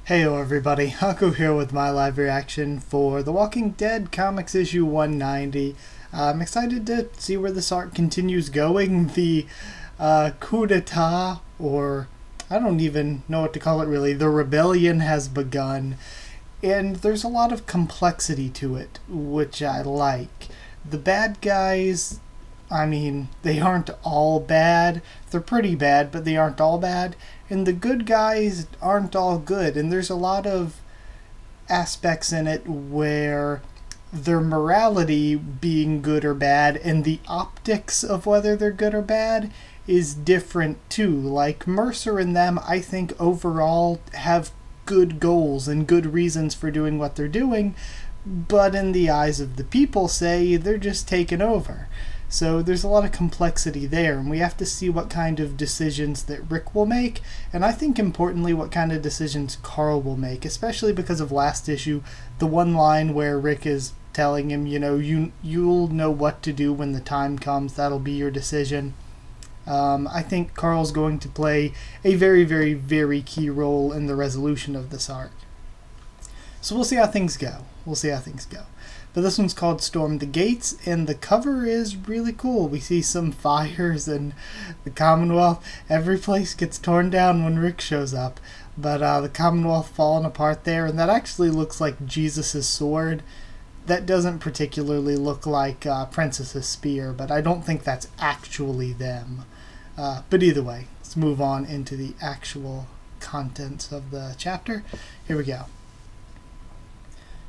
Heyo everybody, Haku here with my live reaction for The Walking Dead Comics issue 190. I'm excited to see where this arc continues going. The coup d'etat, or I don't even know what to call it really, the rebellion has begun. And there's a lot of complexity to it, which I like. The bad guys, they aren't all bad. They're pretty bad, but they aren't all bad. And the good guys aren't all good. And there's a lot of aspects in it where their morality being good or bad and the optics of whether they're good or bad is different too. Like Mercer and them, I think overall have good goals and good reasons for doing what they're doing, but in the eyes of the people, say, they're just taken over. So there's a lot of complexity there, and we have to see what kind of decisions that Rick will make, and I think importantly what kind of decisions Carl will make, especially because of last issue, the one line where Rick is telling him, you'll know what to do when the time comes, that'll be your decision. I think Carl's going to play a very, very, very key role in the resolution of this arc. So we'll see how things go. But this one's called Storm the Gates, and the cover is really cool. We see some fires and the Commonwealth. Every place gets torn down when Rick shows up. But the Commonwealth falling apart there, and that actually looks like Jesus' sword. That doesn't particularly look like Princess's spear, but I don't think that's actually them. But either way, let's move on into the actual contents of the chapter. Here we go.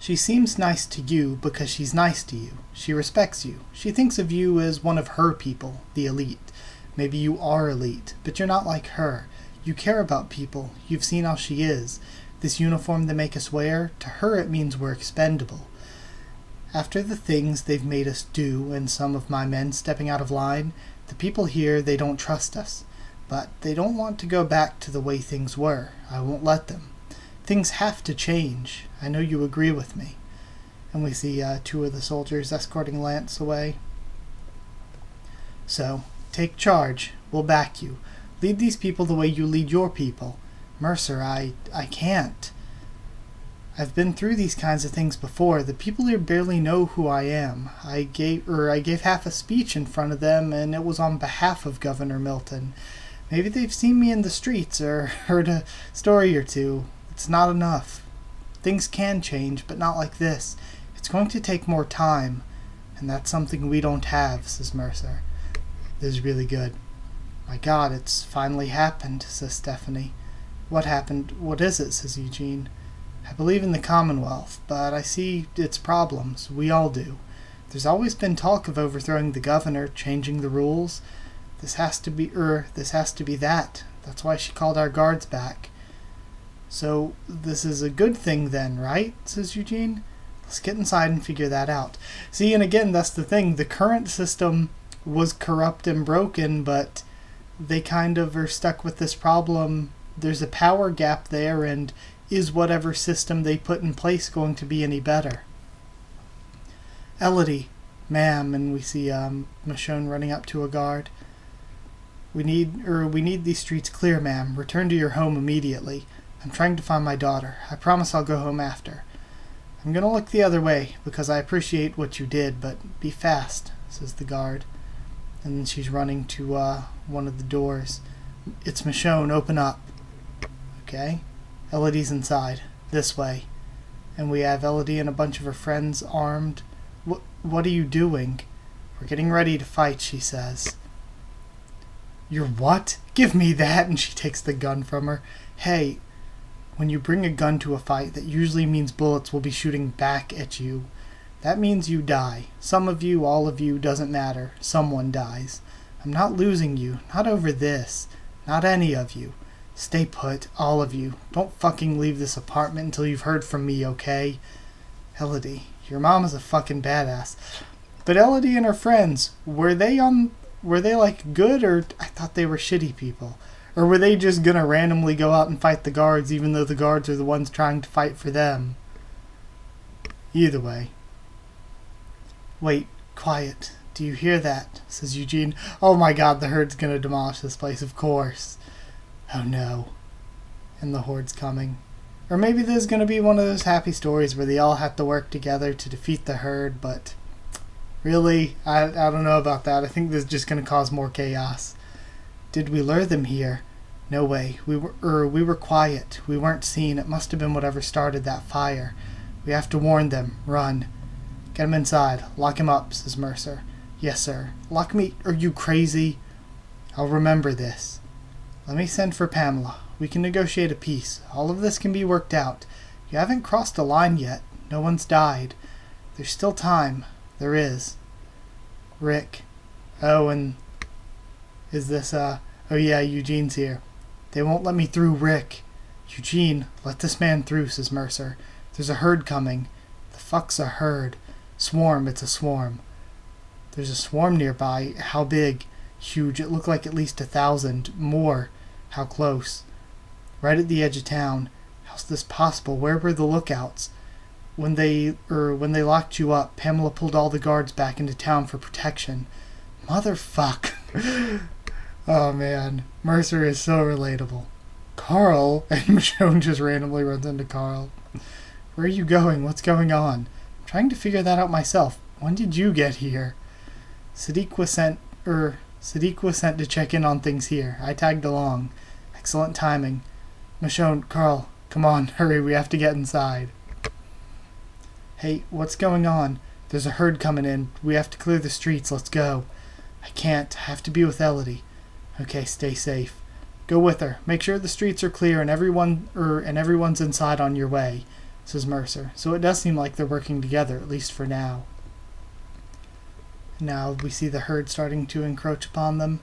She seems nice to you because she's nice to you. She respects you. She thinks of you as one of her people, the elite. Maybe you are elite, but you're not like her. You care about people. You've seen how she is. This uniform they make us wear, to her it means we're expendable. After the things they've made us do and some of my men stepping out of line, the people here, they don't trust us. But they don't want to go back to the way things were. I won't let them. Things have to change. I know you agree with me. And we see two of the soldiers escorting Lance away. So, take charge. We'll back you. Lead these people the way you lead your people. Mercer, I can't. I've been through these kinds of things before. The people here barely know who I am. I gave half a speech in front of them, and it was on behalf of Governor Milton. Maybe they've seen me in the streets or heard a story or two. It's not enough. Things can change, but not like this. It's going to take more time, and that's something we don't have, says Mercer. This is really good. My God, it's finally happened, says Stephanie. What happened? What is it, says Eugene. I believe in the Commonwealth, but I see its problems. We all do. There's always been talk of overthrowing the governor, changing the rules. This has to be that. That's why she called our guards back. So, this is a good thing then, right? Says Eugene. Let's get inside and figure that out. See, and again, that's the thing. The current system was corrupt and broken, but they kind of are stuck with this problem. There's a power gap there, and is whatever system they put in place going to be any better? Elodie, ma'am, and we see Michonne running up to a guard. We need these streets clear, ma'am. Return to your home immediately. I'm trying to find my daughter. I promise I'll go home after. I'm going to look the other way, because I appreciate what you did, but be fast, says the guard. And then she's running to one of the doors. It's Michonne, open up. Okay. Elodie's inside. This way. And we have Elodie and a bunch of her friends armed. What are you doing? We're getting ready to fight, she says. You're what? Give me that! And she takes the gun from her. Hey, when you bring a gun to a fight, that usually means bullets will be shooting back at you. That means you die. Some of you, all of you, doesn't matter. Someone dies. I'm not losing you. Not over this. Not any of you. Stay put, all of you. Don't fucking leave this apartment until you've heard from me, okay? Elodie, your mom is a fucking badass. But Elodie and her friends, were they like good, or I thought they were shitty people? Or were they just gonna randomly go out and fight the guards even though the guards are the ones trying to fight for them? Either way. Wait, quiet. Do you hear that? Says Eugene. Oh my God, the herd's gonna demolish this place, of course. Oh no. And the horde's coming. Or maybe there's going to be one of those happy stories where they all have to work together to defeat the herd, but really, I don't know about that. I think this is just going to cause more chaos. Did we lure them here? No way. We were quiet. We weren't seen. It must have been whatever started that fire. We have to warn them. Run. Get him inside. Lock him up, says Mercer. Yes, sir. Lock me? Are you crazy? I'll remember this. Let me send for Pamela. We can negotiate a peace. All of this can be worked out. You haven't crossed the line yet. No one's died. There's still time. There is. Rick. Oh, and is this, oh yeah, Eugene's here. They won't let me through, Rick. Eugene, let this man through, says Mercer. There's a herd coming. The fuck's a herd? Swarm, it's a swarm. There's a swarm nearby. How big? Huge. It looked like at least 1,000. More. How close? Right at the edge of town. How's this possible? Where were the lookouts? When they locked you up, Pamela pulled all the guards back into town for protection. Motherfuck. Oh man, Mercer is so relatable. Carl, and Michonne just randomly runs into Carl. Where are you going? What's going on? I'm trying to figure that out myself. When did you get here? Sadiq was sent to check in on things here. I tagged along. Excellent timing. Michonne, Carl, come on, hurry, we have to get inside. Hey, what's going on? There's a herd coming in. We have to clear the streets. Let's go. I can't. I have to be with Elodie. Okay, stay safe. Go with her. Make sure the streets are clear and everyone's inside on your way, says Mercer. So it does seem like they're working together, at least for now. Now we see the herd starting to encroach upon them.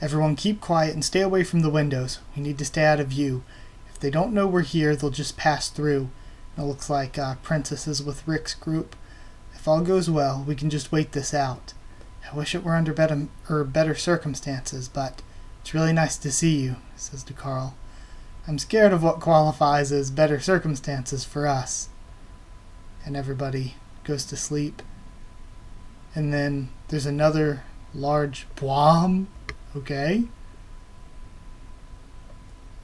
Everyone keep quiet and stay away from the windows. We need to stay out of view. If they don't know we're here, they'll just pass through. It looks like Princess is with Rick's group. If all goes well, we can just wait this out. I wish it were under better circumstances, but it's really nice to see you, says to Carl. I'm scared of what qualifies as better circumstances for us. And everybody goes to sleep. And then there's another large bwom. Okay.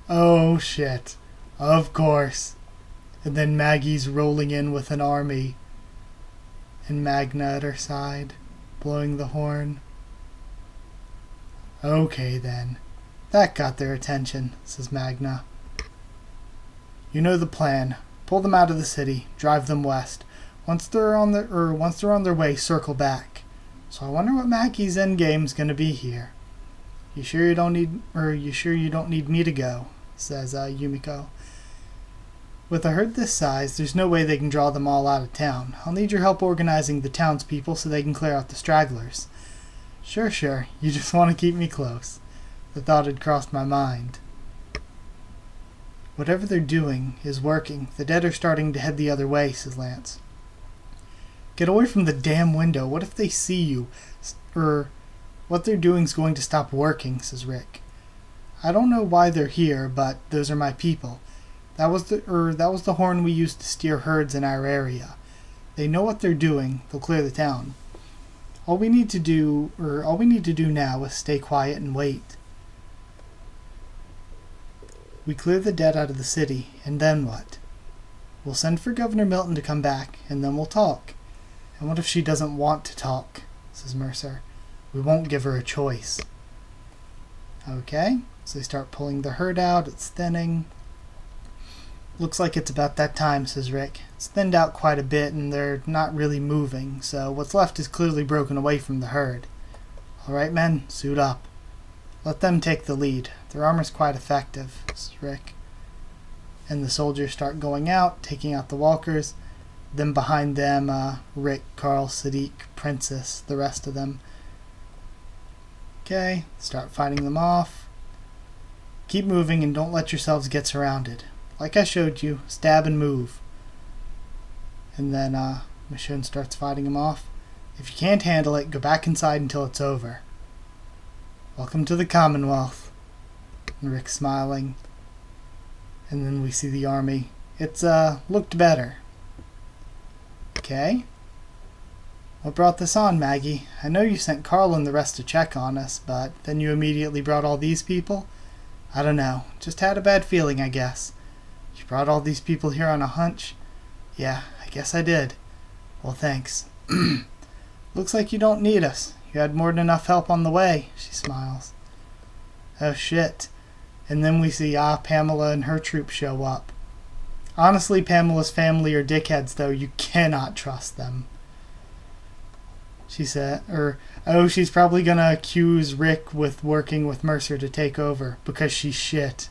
Oh shit. Of course. And then Maggie's rolling in with an army. And Magna at her side, blowing the horn. Okay then. That got their attention, says Magna. You know the plan. Pull them out of the city, drive them west. Once they're on their way, circle back. So I wonder what Maggie's endgame's gonna be here. You sure you don't need me to go? Says Yumiko. With a herd this size, there's no way they can draw them all out of town. I'll need your help organizing the townspeople so they can clear out the stragglers. Sure. You just want to keep me close. The thought had crossed my mind. Whatever they're doing is working. The dead are starting to head the other way, says Lance. Get away from the damn window. What if they see you? What they're doing's going to stop working, says Rick. I don't know why they're here, but those are my people. That was the horn we used to steer herds in our area. They know what they're doing. They'll clear the town. All we need to do now is stay quiet and wait. We clear the dead out of the city, and then what? We'll send for Governor Milton to come back, and then we'll talk. And what if she doesn't want to talk, says Mercer. We won't give her a choice. Okay, so they start pulling the herd out. It's thinning. Looks like it's about that time, says Rick. It's thinned out quite a bit, and they're not really moving, so what's left is clearly broken away from the herd. All right, men, suit up. Let them take the lead. Their armor's quite effective, says Rick. And the soldiers start going out, taking out the walkers. Then behind them, Rick, Carl, Sadiq, Princess, the rest of them. Okay, start fighting them off. Keep moving and don't let yourselves get surrounded. Like I showed you, stab and move. And then Michonne starts fighting him off. If you can't handle it, go back inside until it's over. Welcome to the Commonwealth. And Rick's smiling. And then we see the army. It's looked better. Okay. What brought this on, Maggie? I know you sent Carl and the rest to check on us, but then you immediately brought all these people? I don't know. Just had a bad feeling, I guess. You brought all these people here on a hunch? Yeah, I guess I did. Well, thanks. Looks like you don't need us. You had more than enough help on the way, she smiles. Oh shit. And then we see Pamela and her troop show up. Honestly, Pamela's family are dickheads, though. You cannot trust them. She said, she's probably gonna accuse Rick with working with Mercer to take over, because she's shit.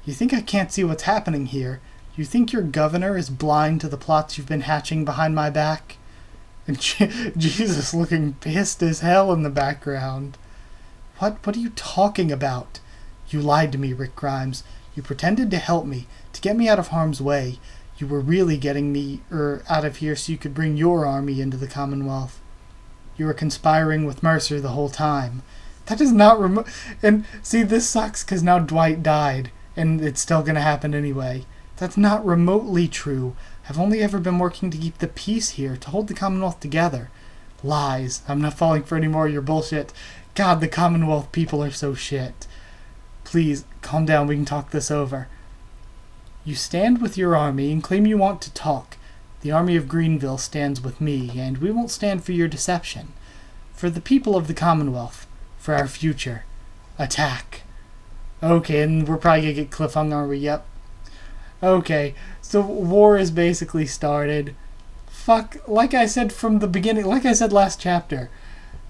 You think I can't see what's happening here? You think your governor is blind to the plots you've been hatching behind my back? And Jesus looking pissed as hell in the background. What are you talking about? You lied to me, Rick Grimes. You pretended to help me, to get me out of harm's way. You were really getting me out of here so you could bring your army into the Commonwealth. You were conspiring with Mercer the whole time. That is not and see, this sucks because now Dwight died, and it's still going to happen anyway. That's not remotely true. I've only ever been working to keep the peace here, to hold the Commonwealth together. Lies. I'm not falling for any more of your bullshit. God, the Commonwealth people are so shit. Please, calm down, we can talk this over. You stand with your army and claim you want to talk. The army of Greenville stands with me, and we won't stand for your deception. For the people of the Commonwealth. For our future. Attack. Okay, and we're probably gonna get cliffhung, are we? Yep. Okay, so war is basically started. Fuck, like I said from the beginning, like I said last chapter,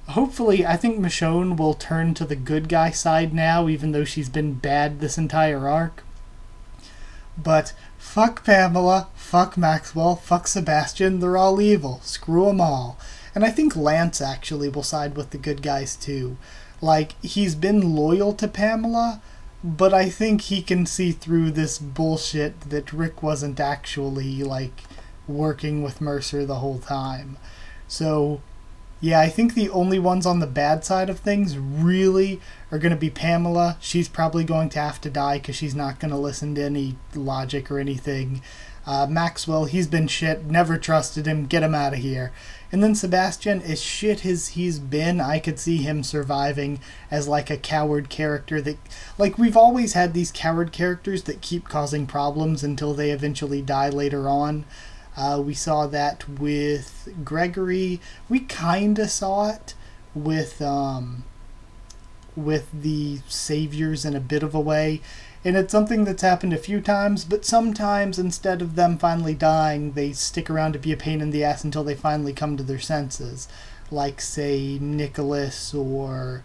hopefully I think Michonne will turn to the good guy side now, even though she's been bad this entire arc. But fuck Pamela, fuck Maxwell, fuck Sebastian, they're all evil. Screw them all. And I think Lance actually will side with the good guys too. Like, he's been loyal to Pamela, but I think he can see through this bullshit that Rick wasn't actually, like, working with Mercer the whole time. So, yeah, I think the only ones on the bad side of things really are going to be Pamela. She's probably going to have to die because she's not going to listen to any logic or anything. Maxwell, he's been shit, never trusted him, get him out of here. And then Sebastian, as shit as he's been, I could see him surviving as like a coward character that, like, we've always had these coward characters that keep causing problems until they eventually die later on. We saw that with Gregory. We kinda saw it with the Saviors in a bit of a way. And it's something that's happened a few times, but sometimes instead of them finally dying, they stick around to be a pain in the ass until they finally come to their senses. Like, say, Nicholas, or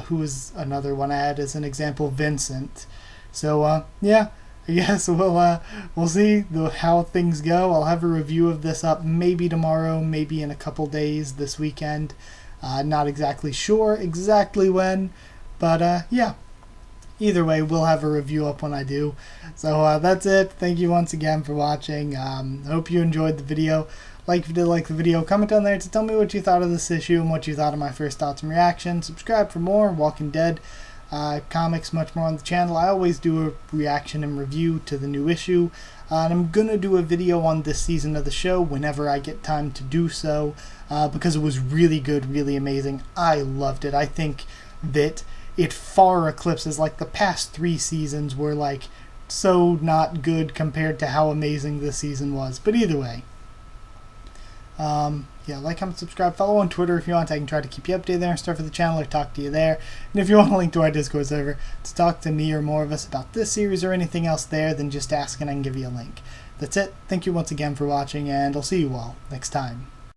who was another one I had as an example, Vincent. So, yeah, I guess we'll see how things go. I'll have a review of this up maybe tomorrow, maybe in a couple days this weekend. Not exactly sure exactly when, but yeah. Either way, we'll have a review up when I do. So that's it. Thank you once again for watching. Hope you enjoyed the video. Like if you did like the video, comment down there to tell me what you thought of this issue and what you thought of my first thoughts and reactions. Subscribe for more Walking Dead comics, much more on the channel. I always do a reaction and review to the new issue. And I'm going to do a video on this season of the show whenever I get time to do so. Because it was really good, really amazing. I loved it. I think that it far eclipses, like, the past 3 seasons were, like, so not good compared to how amazing this season was. But either way, yeah, like, comment, subscribe, follow on Twitter if you want. I can try to keep you updated there and stuff for the channel or talk to you there. And if you want a link to our Discord server to talk to me or more of us about this series or anything else there, then just ask and I can give you a link. That's it. Thank you once again for watching, and I'll see you all next time.